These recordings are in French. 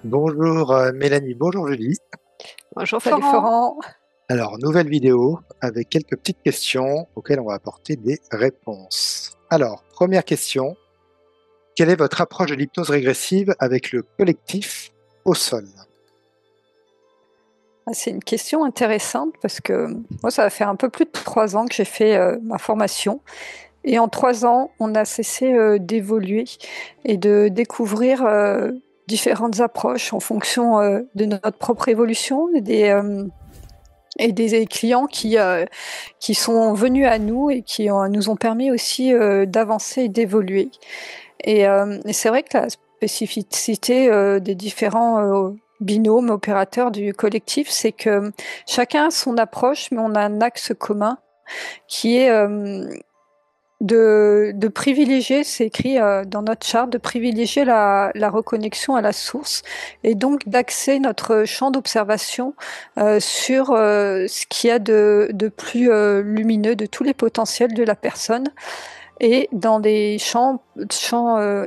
Bonjour Mélanie, bonjour Julie. Bonjour Salut Florent. Florent. Alors, nouvelle vidéo avec quelques petites questions auxquelles on va apporter des réponses. Alors, première question, quelle est votre approche de l'hypnose régressive avec le collectif au sol? C'est une question intéressante parce que moi, ça va faire un peu plus de 3 ans que j'ai fait ma formation. Et en 3 ans, on n'a cessé d'évoluer et de découvrir différentes approches en fonction de notre propre évolution et des clients qui sont venus à nous et qui nous ont permis aussi d'avancer et d'évoluer. Et c'est vrai que la spécificité des différents binômes, opérateurs du collectif, c'est que chacun a son approche, mais on a un axe commun qui est de privilégier, c'est écrit dans notre charte, de privilégier la reconnexion à la source et donc d'axer notre champ d'observation sur ce qu'il y a de plus lumineux, de tous les potentiels de la personne et dans des champs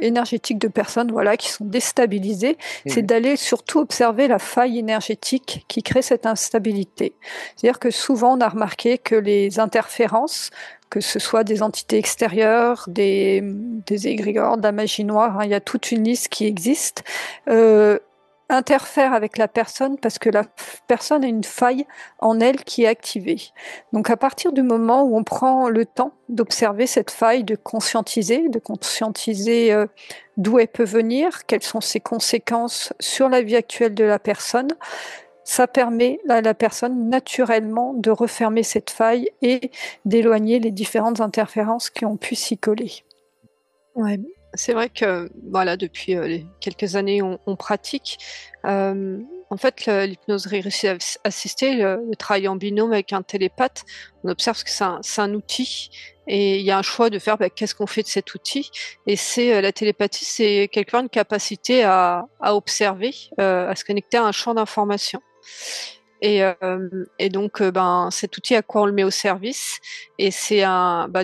énergétiques de personnes voilà, qui sont déstabilisées, c'est d'aller surtout observer la faille énergétique qui crée cette instabilité. C'est-à-dire que souvent, on a remarqué que les interférences, que ce soit des entités extérieures, des égrégores, de la magie noire, il y a toute une liste qui existe, interfèrent avec la personne parce que la personne a une faille en elle qui est activée. Donc à partir du moment où on prend le temps d'observer cette faille, de conscientiser d'où elle peut venir, quelles sont ses conséquences sur la vie actuelle de la personne, ça permet à la personne naturellement de refermer cette faille et d'éloigner les différentes interférences qui ont pu s'y coller. Ouais, c'est vrai que voilà, depuis quelques années, on pratique. En fait, l'hypnose régressive assistée, le travail en binôme avec un télépathe, on observe que c'est un outil et il y a un choix de faire qu'est-ce qu'on fait de cet outil. Et c'est la télépathie, c'est quelque part une capacité à observer, à se connecter à un champ d'information. Et donc, cet outil, à quoi on le met au service? Et c'est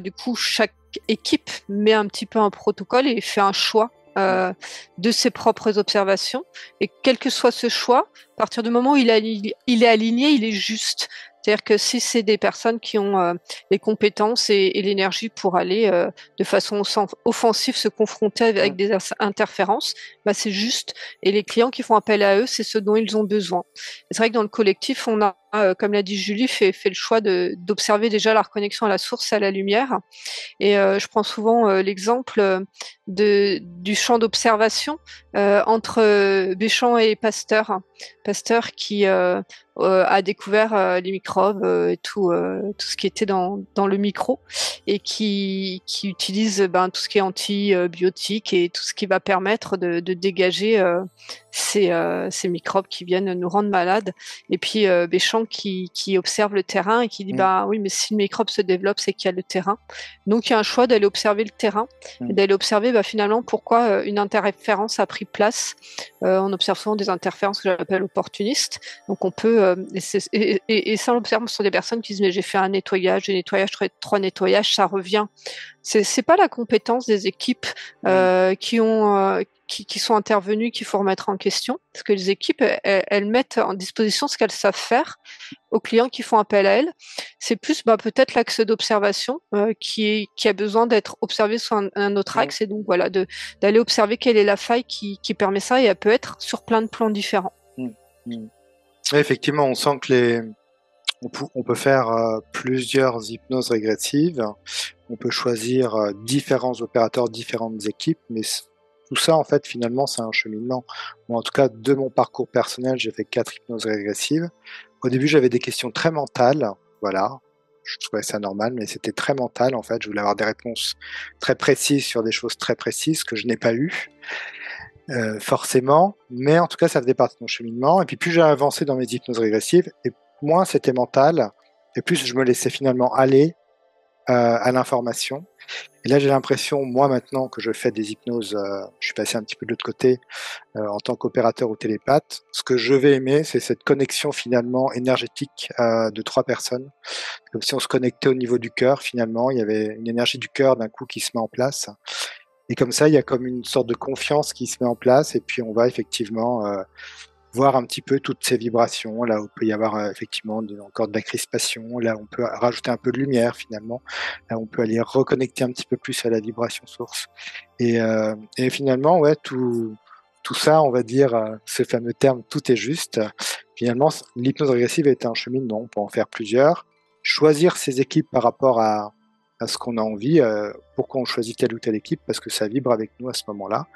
du coup, chaque équipe met un petit peu un protocole et fait un choix de ses propres observations. Et quel que soit ce choix, à partir du moment où il est aligné, il est juste. C'est-à-dire que si c'est des personnes qui ont les compétences et l'énergie pour aller de façon offensive se confronter avec des interférences, c'est juste. Et les clients qui font appel à eux, c'est ce dont ils ont besoin. C'est vrai que dans le collectif, on a, comme l'a dit Julie, fait le choix d'observer déjà la reconnexion à la source, à la lumière. Et je prends souvent l'exemple du champ d'observation entre Béchamp et Pasteur. Pasteur qui a découvert les microbes et tout ce qui était dans le micro et qui utilise tout ce qui est antibiotique et tout ce qui va permettre de dégager ces microbes qui viennent nous rendre malades. Et puis Béchamp qui observe le terrain et qui dit oui, mais si le microbe se développe, c'est qu'il y a le terrain. Donc il y a un choix d'aller observer le terrain et d'aller observer finalement pourquoi une interférence a pris place. On observe souvent des interférences que j'appelle opportunistes. Donc on peut et ça on l'observe sur des personnes qui disent mais j'ai fait un nettoyage, trois nettoyages, ça revient. C'est pas la compétence des équipes qui sont intervenues qu'il faut remettre en question, parce que les équipes elles mettent en disposition ce qu'elles savent faire aux clients qui font appel à elles. C'est plus peut-être l'axe d'observation qui a besoin d'être observé sur un autre axe, et donc voilà, d'aller observer quelle est la faille qui permet ça, et elle peut être sur plein de plans différents. Effectivement, on sent que on peut faire plusieurs hypnoses régressives, on peut choisir différents opérateurs, différentes équipes, mais tout ça, en fait, finalement, c'est un cheminement. Moi, en tout cas, de mon parcours personnel, j'ai fait 4 hypnoses régressives. Au début, j'avais des questions très mentales, voilà. Je trouvais ça normal, mais c'était très mental, en fait. Je voulais avoir des réponses très précises sur des choses très précises que je n'ai pas eues, forcément. Mais en tout cas, ça faisait partie de mon cheminement. Et puis, plus j'ai avancé dans mes hypnoses régressives, et moins c'était mental, et plus je me laissais finalement aller à l'information. Et là, j'ai l'impression, moi maintenant que je fais des hypnoses, je suis passé un petit peu de l'autre côté en tant qu'opérateur ou télépathe, ce que je vais aimer, c'est cette connexion finalement énergétique de 3 personnes. Comme si on se connectait au niveau du cœur finalement, il y avait une énergie du cœur d'un coup qui se met en place. Et comme ça, il y a comme une sorte de confiance qui se met en place, et puis on va effectivement voir un petit peu toutes ces vibrations, là où il peut y avoir effectivement encore de la crispation, là on peut rajouter un peu de lumière finalement, là on peut aller reconnecter un petit peu plus à la vibration source. Et finalement, ouais, tout ça, on va dire, ce fameux terme «tout est juste», finalement, l'hypnose régressive est un cheminement, on peut en faire plusieurs, choisir ses équipes par rapport à ce qu'on a envie, pourquoi on choisit telle ou telle équipe, parce que ça vibre avec nous à ce moment-là.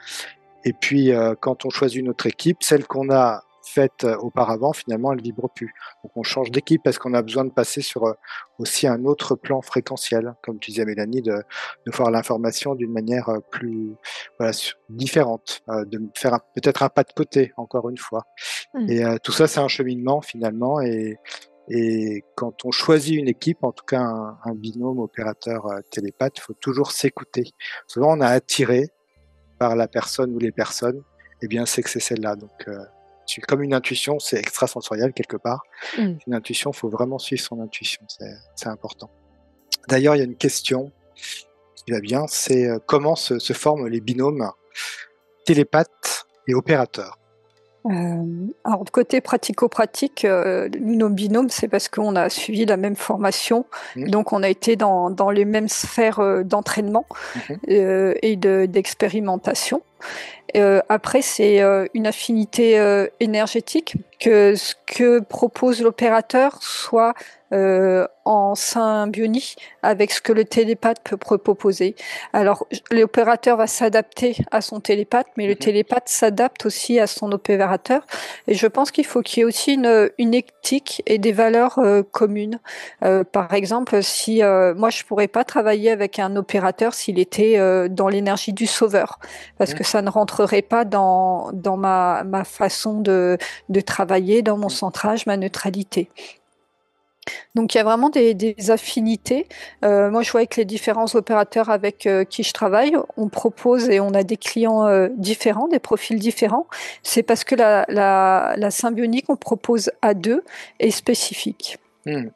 Et puis, quand on choisit une autre équipe, celle qu'on a faite auparavant, finalement, elle vibre plus. Donc on change d'équipe parce qu'on a besoin de passer sur aussi un autre plan fréquentiel, comme tu disais Mélanie, de voir l'information d'une manière plus voilà, différente, de faire peut-être un pas de côté, encore une fois. Mmh. Et tout ça, c'est un cheminement finalement. Et quand on choisit une équipe, en tout cas un binôme opérateur télépathe, il faut toujours s'écouter. Souvent, on a attiré par la personne ou les personnes, eh bien, c'est que c'est celle-là. Donc, c'est comme une intuition, c'est extrasensoriel quelque part. Mmh. Une intuition, il faut vraiment suivre son intuition, c'est important. D'ailleurs, il y a une question qui va bien, c'est comment se forment les binômes télépathes et opérateurs? Alors, côté pratico-pratique, nos binômes, c'est parce qu'on a suivi la même formation, Mmh. donc on a été dans les mêmes sphères d'entraînement Mmh. et d'expérimentation. Après, c'est une affinité énergétique, que ce que propose l'opérateur soit en symbionie avec ce que le télépathe peut proposer. Alors, l'opérateur va s'adapter à son télépathe, mais le Mmh. télépathe s'adapte aussi à son opérateur. Et je pense qu'il faut qu'il y ait aussi une éthique et des valeurs communes. Par exemple, si moi, je pourrais pas travailler avec un opérateur s'il était dans l'énergie du sauveur, parce Mmh. que ça ne rentrerait pas dans ma façon de travailler, dans mon Mmh. centrage, ma neutralité. Donc il y a vraiment des affinités. Moi, je vois avec les différents opérateurs avec qui je travaille, on propose et on a des clients différents, des profils différents. C'est parce que la symbionie qu'on propose à deux est spécifique. Mmh.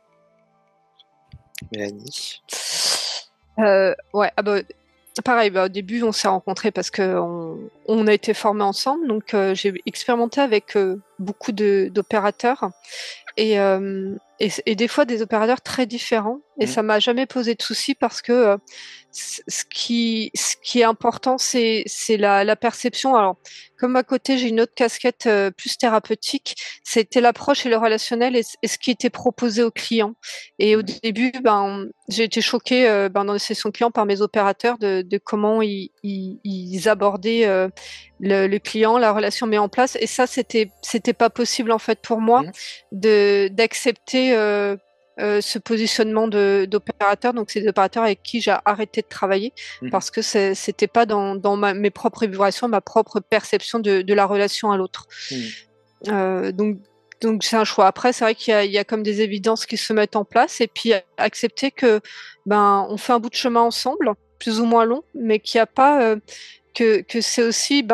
Mélanie? Ouais, ah bah, pareil, au début, on s'est rencontrés parce qu'on a été formés ensemble, donc j'ai expérimenté avec beaucoup d'opérateurs et des fois des opérateurs très différents, et Mmh. ça m'a jamais posé de souci parce que ce qui est important, c'est la perception. Alors, comme à côté, j'ai une autre casquette plus thérapeutique, c'était l'approche et le relationnel et ce qui était proposé aux clients. Et au début, j'ai été choquée dans les sessions clients par mes opérateurs de comment ils abordaient le client, la relation mis en place. Et ça, c'était pas possible en fait pour moi Mmh. d'accepter ce positionnement d'opérateur. Donc, c'est des opérateurs avec qui j'ai arrêté de travailler Mmh. parce que c'était pas dans mes propres vibrations, ma propre perception de la relation à l'autre. Mmh. Euh, donc, donc c'est un choix. Après, c'est vrai qu'il y a comme des évidences qui se mettent en place et puis accepter que on fait un bout de chemin ensemble, plus ou moins long, mais qu'il n'y a pas que c'est aussi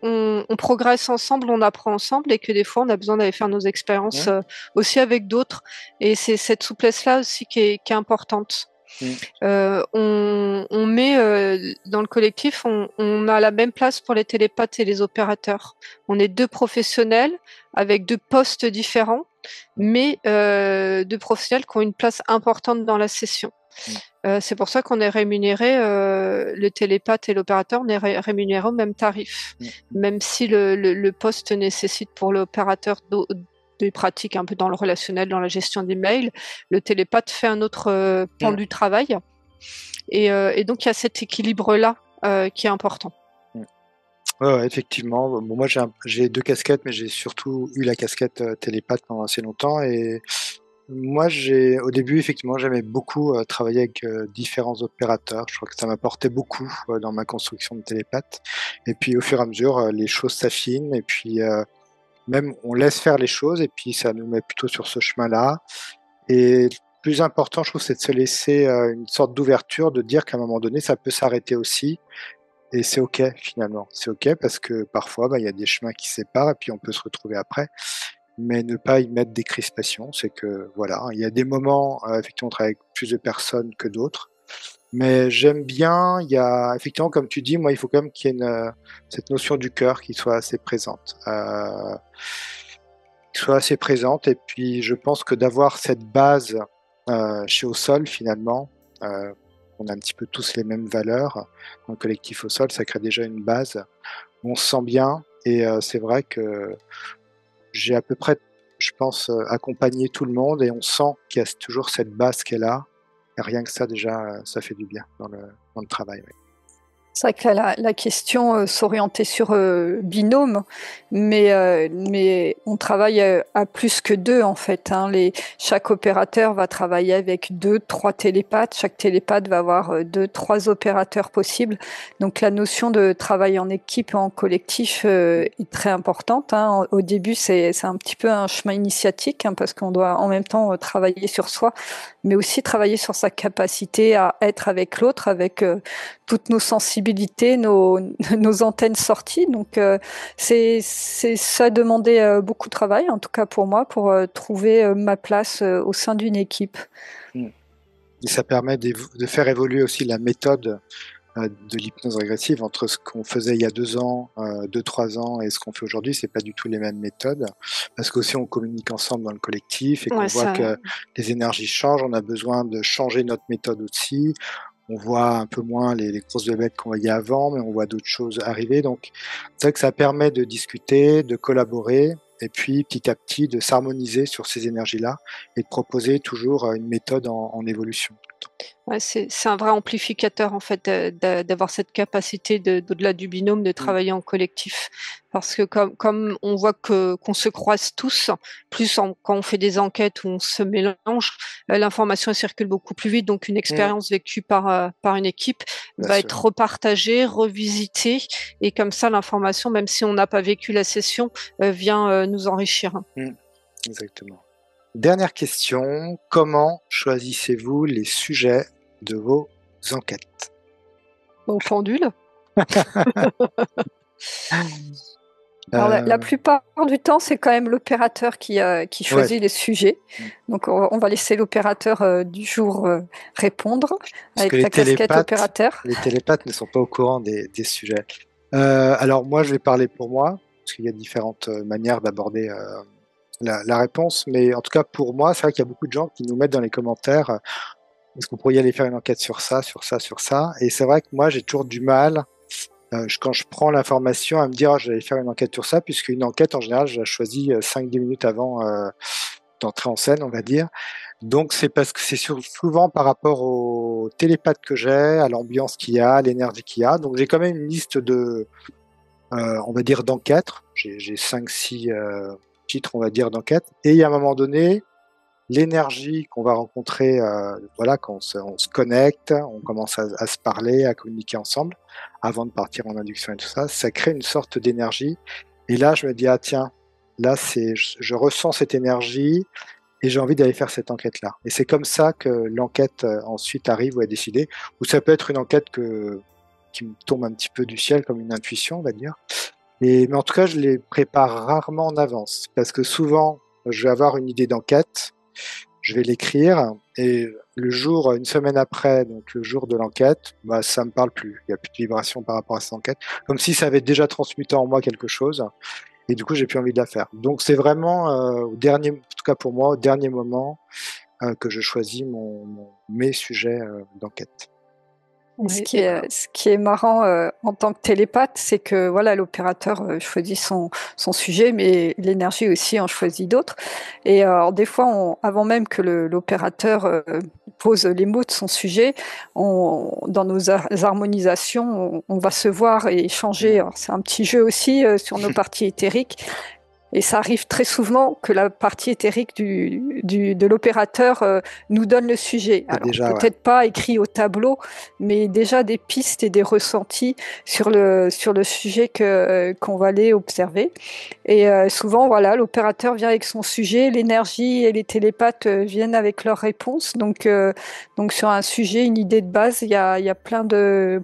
on progresse ensemble, on apprend ensemble et que des fois on a besoin d'aller faire nos expériences Mmh. aussi avec d'autres. Et c'est cette souplesse-là aussi qui est importante. Mmh. On met dans le collectif, on a la même place pour les télépathes et les opérateurs. On est deux professionnels avec deux postes différents, mais deux professionnels qui ont une place importante dans la session. Mmh. C'est pour ça qu'on est rémunéré, le télépathe et l'opérateur, on est rémunéré au même tarif, Mmh. même si le poste nécessite pour l'opérateur des pratiques un peu dans le relationnel, dans la gestion des mails. Le télépathe fait un autre pan Mmh. du travail. Et donc, il y a cet équilibre-là qui est important. Mmh. Ouais, effectivement. Bon, moi, j'ai 2 casquettes, mais j'ai surtout eu la casquette télépathe pendant assez longtemps. Et moi, au début, effectivement, j'aimais beaucoup travailler avec différents opérateurs. Je crois que ça m'apportait beaucoup dans ma construction de télépathe. Et puis, au fur et à mesure, les choses s'affinent. Et puis, même, on laisse faire les choses. Et puis, ça nous met plutôt sur ce chemin-là. Et le plus important, je trouve, c'est de se laisser une sorte d'ouverture, de dire qu'à un moment donné, ça peut s'arrêter aussi. Et c'est OK, finalement. C'est OK parce que parfois, il y a des chemins qui séparent et puis on peut se retrouver après. Mais ne pas y mettre des crispations, c'est que voilà, il y a des moments, effectivement, on travaille avec plus de personnes que d'autres. Mais j'aime bien, il y a effectivement, comme tu dis, moi, il faut quand même qu'il y ait cette notion du cœur qui soit assez présente. Qui soit assez présente. Et puis, je pense que d'avoir cette base chez Au Sol, finalement, on a un petit peu tous les mêmes valeurs dans le collectif Au Sol, ça crée déjà une base. On se sent bien. Et c'est vrai que j'ai à peu près, je pense, accompagné tout le monde et on sent qu'il y a toujours cette base qu'elle a. Et rien que ça, déjà, ça fait du bien dans le travail. Oui. C'est vrai que la question s'orientait sur binôme, mais on travaille à plus que deux en fait. Hein. Chaque opérateur va travailler avec 2, 3 télépathes. Chaque télépathe va avoir 2, 3 opérateurs possibles. Donc la notion de travail en équipe et en collectif est très importante. Hein. Au début, c'est un petit peu un chemin initiatique hein, parce qu'on doit en même temps travailler sur soi, mais aussi travailler sur sa capacité à être avec l'autre, avec toutes nos sensibilités, nos antennes sorties. Donc, ça demandait beaucoup de travail, en tout cas pour moi, pour trouver ma place au sein d'une équipe. Et ça permet de faire évoluer aussi la méthode de l'hypnose régressive entre ce qu'on faisait il y a 2 ans, 2, 3 ans et ce qu'on fait aujourd'hui. C'est pas du tout les mêmes méthodes parce qu'aussi on communique ensemble dans le collectif et qu'on voit que les énergies changent. On a besoin de changer notre méthode aussi. On voit un peu moins les grosses bébêtes qu'on voyait avant, mais on voit d'autres choses arriver. Donc, c'est vrai que ça permet de discuter, de collaborer, et puis petit à petit de s'harmoniser sur ces énergies-là et de proposer toujours une méthode en évolution. Ouais, c'est un vrai amplificateur en fait d'avoir cette capacité d'au-delà du binôme de travailler en collectif. Parce que comme on voit qu'on se croise tous, plus quand on fait des enquêtes où on se mélange, l'information circule beaucoup plus vite. Donc une expérience vécue par une équipe va être repartagée, revisitée, et comme ça l'information, même si on n'a pas vécu la session, vient nous enrichir. Exactement. Dernière question, comment choisissez-vous les sujets de vos enquêtes? Au pendule. Alors, la plupart du temps, c'est quand même l'opérateur qui choisit les sujets. Donc, on va laisser l'opérateur du jour répondre avec ta casquette opérateur. Les télépathes ne sont pas au courant des sujets. Alors, moi, je vais parler pour moi, parce qu'il y a différentes manières d'aborder la réponse. Mais en tout cas, pour moi, c'est vrai qu'il y a beaucoup de gens qui nous mettent dans les commentaires est-ce que vous pourriez aller faire une enquête sur ça, sur ça, sur ça. Et c'est vrai que moi, j'ai toujours du mal quand je prends l'information à me dire je vais faire une enquête sur ça, puisque une enquête en général je la choisis 5-10 minutes avant d'entrer en scène, on va dire. Donc c'est parce que c'est souvent par rapport au télépathe que j'ai, à l'ambiance qu'il y a, à l'énergie qu'il y a. Donc j'ai quand même une liste de, on va dire, d'enquêtes. J'ai 5-6 titres, on va dire, d'enquêtes. Et il y a un moment donné, l'énergie qu'on va rencontrer, voilà, quand on se connecte, on commence à se parler, à communiquer ensemble, avant de partir en induction et tout ça, ça crée une sorte d'énergie. Et là, je me dis, ah tiens, là, je ressens cette énergie et j'ai envie d'aller faire cette enquête-là. Et c'est comme ça que l'enquête ensuite arrive ou est décidée. Ou ça peut être une enquête qui me tombe un petit peu du ciel, comme une intuition, on va dire. Mais en tout cas, je les prépare rarement en avance, parce que souvent, je vais avoir une idée d'enquête, je vais l'écrire et le jour, une semaine après, donc le jour de l'enquête, bah, ça me parle plus. Il n'y a plus de vibration par rapport à cette enquête, comme si ça avait déjà transmuté en moi quelque chose et du coup j'ai plus envie de la faire. Donc c'est vraiment au dernier, en tout cas pour moi, au dernier moment que je choisis mes sujets d'enquête. Ce qui est marrant en tant que télépathe, c'est que voilà, l'opérateur choisit son sujet, mais l'énergie aussi en choisit d'autres. Et alors, des fois, avant même que l'opérateur pose les mots de son sujet, dans nos harmonisations, on va se voir et échanger. C'est un petit jeu aussi sur nos parties éthériques. Et ça arrive très souvent que la partie éthérique de l'opérateur nous donne le sujet. Alors, peut-être pas écrit au tableau, mais déjà des pistes et des ressentis sur le sujet qu'on va aller observer. Et souvent, voilà, l'opérateur vient avec son sujet, l'énergie et les télépathes viennent avec leurs réponses. Donc sur un sujet, une idée de base, il y a plein de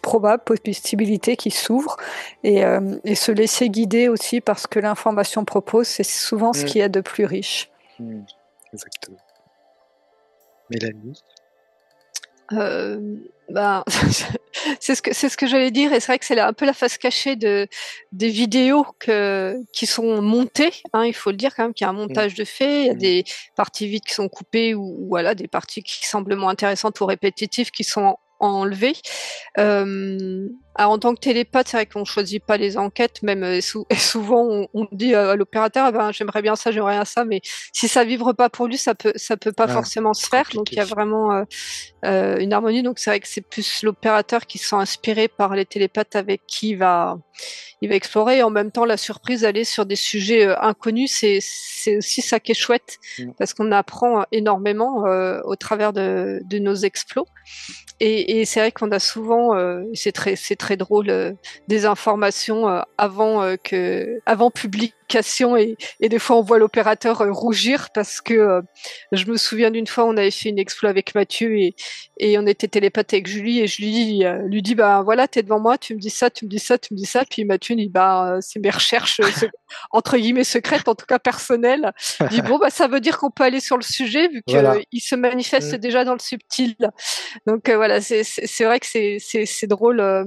probables possibilités qui s'ouvrent et se laisser guider aussi parce que l'information propose, c'est souvent ce qui est de plus riche. Exactement. Mélanie? Euh, ben, c'est ce que j'allais dire, et c'est vrai que c'est un peu la face cachée des vidéos qui sont montées, hein, il faut le dire quand même qu'il y a un montage de fait, il y a des parties vides qui sont coupées ou voilà, des parties qui semblent moins intéressantes ou répétitives qui sont enlevées. Alors, en tant que télépathe, c'est vrai qu'on choisit pas les enquêtes, même et souvent on dit à l'opérateur, ah ben, j'aimerais bien ça, mais si ça vibre pas pour lui, ça peut pas forcément se faire. Donc il y a vraiment une harmonie. Donc c'est vrai que c'est plus l'opérateur qui se sent inspiré par les télépathes avec qui il va explorer. Et en même temps, la surprise d'aller sur des sujets inconnus, c'est aussi ça qui est chouette, parce qu'on apprend énormément au travers de nos explos. Et c'est vrai qu'on a souvent, c'est très drôle, des informations avant publication, et des fois on voit l'opérateur rougir parce que je me souviens d'une fois on avait fait une explo avec Mathieu et on était télépathe avec Julie, et Julie lui dit bah voilà, t'es devant moi, tu me dis ça, puis Mathieu dit bah c'est mes recherches entre guillemets secrètes, en tout cas personnelles. Il dit bon bah ça veut dire qu'on peut aller sur le sujet vu Voilà. qu'il se manifeste déjà dans le subtil. Donc voilà, c'est vrai que c'est drôle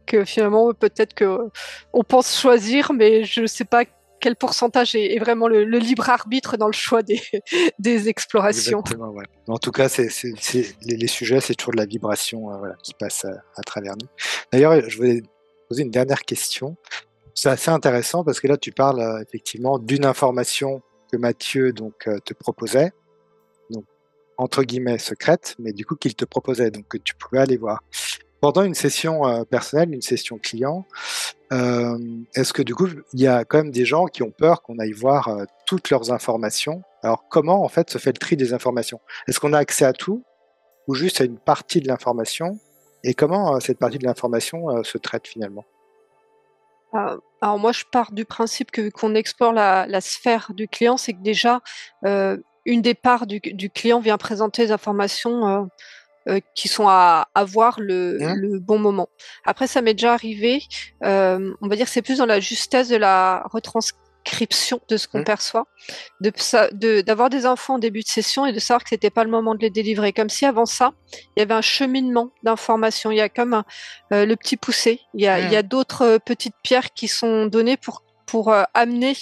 que finalement peut-être que on pense choisir, mais je ne sais pas quel pourcentage est vraiment le libre arbitre dans le choix des explorations. Exactement, ouais. En tout cas, les sujets, c'est toujours de la vibration voilà, qui passe à travers nous. D'ailleurs, je voulais poser une dernière question. C'est assez intéressant parce que là, tu parles effectivement d'une information que Mathieu te proposait, donc entre guillemets secrète, mais du coup qu'il te proposait, donc que tu pouvais aller voir. Pendant une session personnelle, une session client, est-ce que du coup, il y a quand même des gens qui ont peur qu'on aille voir toutes leurs informations? Alors comment en fait se fait le tri des informations? Est-ce qu'on a accès à tout ou juste à une partie de l'information? Et comment cette partie de l'information se traite finalement? Alors moi, je pars du principe que qu'on explore la sphère du client, c'est que déjà, une des parts du client vient présenter les informations qui sont à voir le bon moment. Après, ça m'est déjà arrivé, on va dire que c'est plus dans la justesse de la retranscription de ce qu'on perçoit, d'avoir des infos en début de session et de savoir que c'était pas le moment de les délivrer. Comme si avant ça, il y avait un cheminement d'informations. Il y a comme le petit poussé. Il y a d'autres petites pierres qui sont données pour amener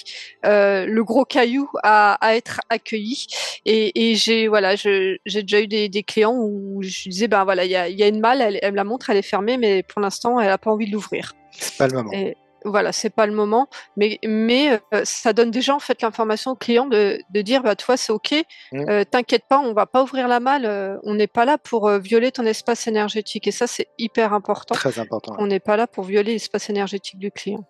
le gros caillou à être accueilli. Et j'ai déjà eu des clients où je disais ben voilà, il y a une malle, elle me la montre, elle est fermée, mais pour l'instant elle a pas envie de l'ouvrir. C'est pas le moment. Et voilà, c'est pas le moment, mais ça donne déjà en fait l'information au client de dire bah toi c'est ok, t'inquiète pas, on va pas ouvrir la malle, on n'est pas là pour violer ton espace énergétique, et ça c'est hyper important. Très important. On n'est pas là pour violer l'espace énergétique du client.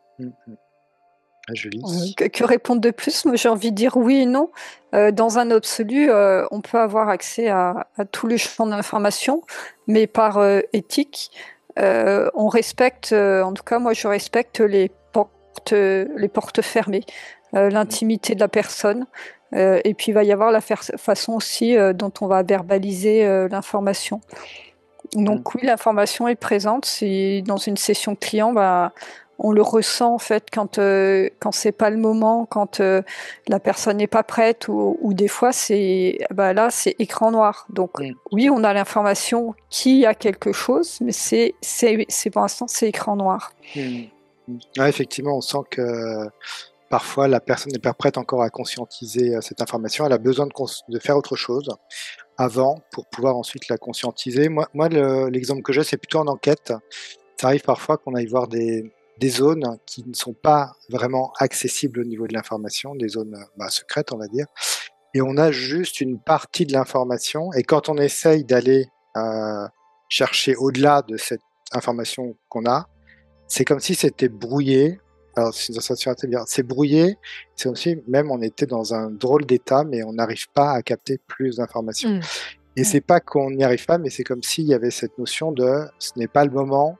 Julie. Que répondre de plus? Moi, j'ai envie de dire oui et non. Dans un absolu, on peut avoir accès à tous les champs d'information, mais par éthique, on respecte, en tout cas, moi, je respecte les portes fermées, l'intimité de la personne. Et puis, il va y avoir la façon aussi dont on va verbaliser l'information. Donc oui, l'information est présente. Si dans une session client, on le ressent en fait quand c'est pas le moment, quand la personne n'est pas prête, ou des fois là c'est écran noir. Donc oui, on a l'information qu'il y a quelque chose, mais c'est pour l'instant c'est écran noir. Ouais, effectivement, on sent que parfois la personne n'est pas prête encore à conscientiser cette information. Elle a besoin de faire autre chose avant pour pouvoir ensuite la conscientiser. Moi l'exemple que j'ai, c'est plutôt en enquête. Ça arrive parfois qu'on aille voir des zones qui ne sont pas vraiment accessibles au niveau de l'information, des zones secrètes, on va dire. Et on a juste une partie de l'information. Et quand on essaye d'aller chercher au-delà de cette information qu'on a, c'est comme si c'était brouillé. Alors, c'est une sensation assez bien. C'est brouillé. C'est aussi, même, on était dans un drôle d'état, mais on n'arrive pas à capter plus d'informations. Et c'est pas qu'on n'y arrive pas, mais c'est comme s'il y avait cette notion de ce n'est pas le moment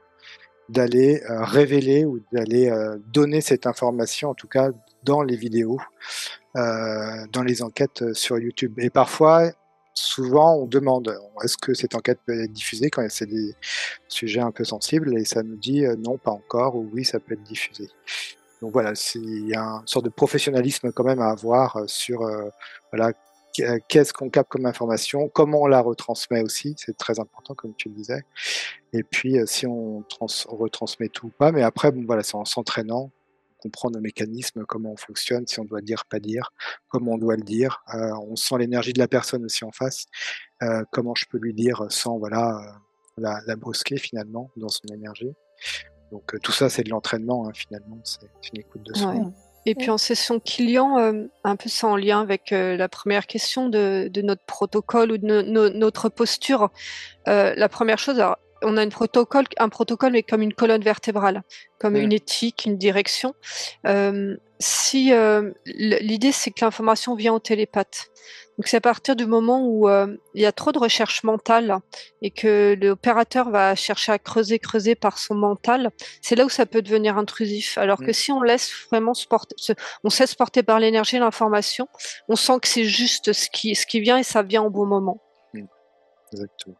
d'aller révéler ou d'aller donner cette information, en tout cas dans les vidéos, dans les enquêtes sur YouTube. Et parfois, souvent, on demande est-ce que cette enquête peut être diffusée quand c'est des sujets un peu sensibles, et ça nous dit non, pas encore, ou oui, ça peut être diffusé. Donc voilà, il y a une sorte de professionnalisme quand même à avoir sur voilà, qu'est-ce qu'on capte comme information, comment on la retransmet aussi, c'est très important comme tu le disais. Et puis si on retransmet tout ou pas, mais après bon voilà, c'est en s'entraînant, comprendre le mécanisme, comment on fonctionne, si on doit dire, pas dire, comment on doit le dire. On sent l'énergie de la personne aussi en face. Comment je peux lui dire sans la brusquer finalement dans son énergie. Donc tout ça, c'est de l'entraînement, hein, finalement, c'est une écoute de soi. Ouais. Et puis en session client, un peu ça en lien avec la première question de notre protocole ou de notre posture. La première chose, alors, on a un protocole mais comme une colonne vertébrale, comme une éthique, une direction. L'idée, c'est que l'information vient au télépathe. Donc c'est à partir du moment où il y a trop de recherche mentale et que l'opérateur va chercher à creuser par son mental, c'est là où ça peut devenir intrusif. Alors que si on laisse vraiment on se laisse porter par l'énergie et l'information, on sent que c'est juste ce qui vient et ça vient au bon moment. Exactement.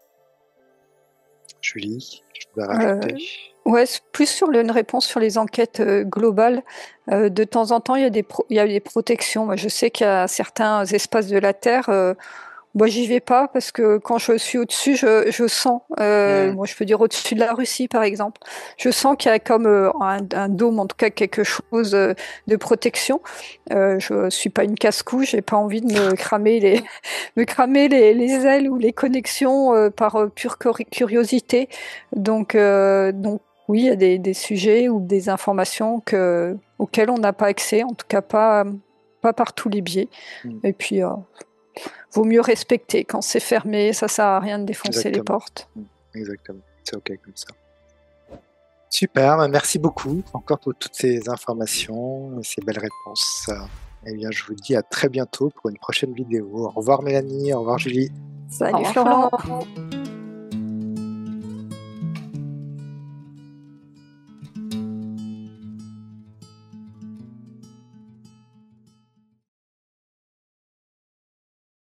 Julie, je voudrais rajouter. Ouais, plus sur une réponse sur les enquêtes globales. De temps en temps, il y a des protections. Moi, je sais qu'il y a certains espaces de la Terre. Moi, j'y vais pas parce que quand je suis au-dessus, je sens. Moi, je peux dire au-dessus de la Russie, par exemple. Je sens qu'il y a comme un dôme, en tout cas quelque chose de protection. Je suis pas une casse-cou. J'ai pas envie de me cramer les ailes ou les connexions par pure curiosité. Donc oui, il y a des sujets ou des informations auxquelles on n'a pas accès, en tout cas pas par tous les biais. Et puis, vaut mieux respecter. Quand c'est fermé, ça sert à rien de défoncer les portes. Exactement, c'est OK comme ça. Super, merci beaucoup encore pour toutes ces informations et ces belles réponses. Eh bien, je vous dis à très bientôt pour une prochaine vidéo. Au revoir Mélanie, au revoir Julie. Salut Florent.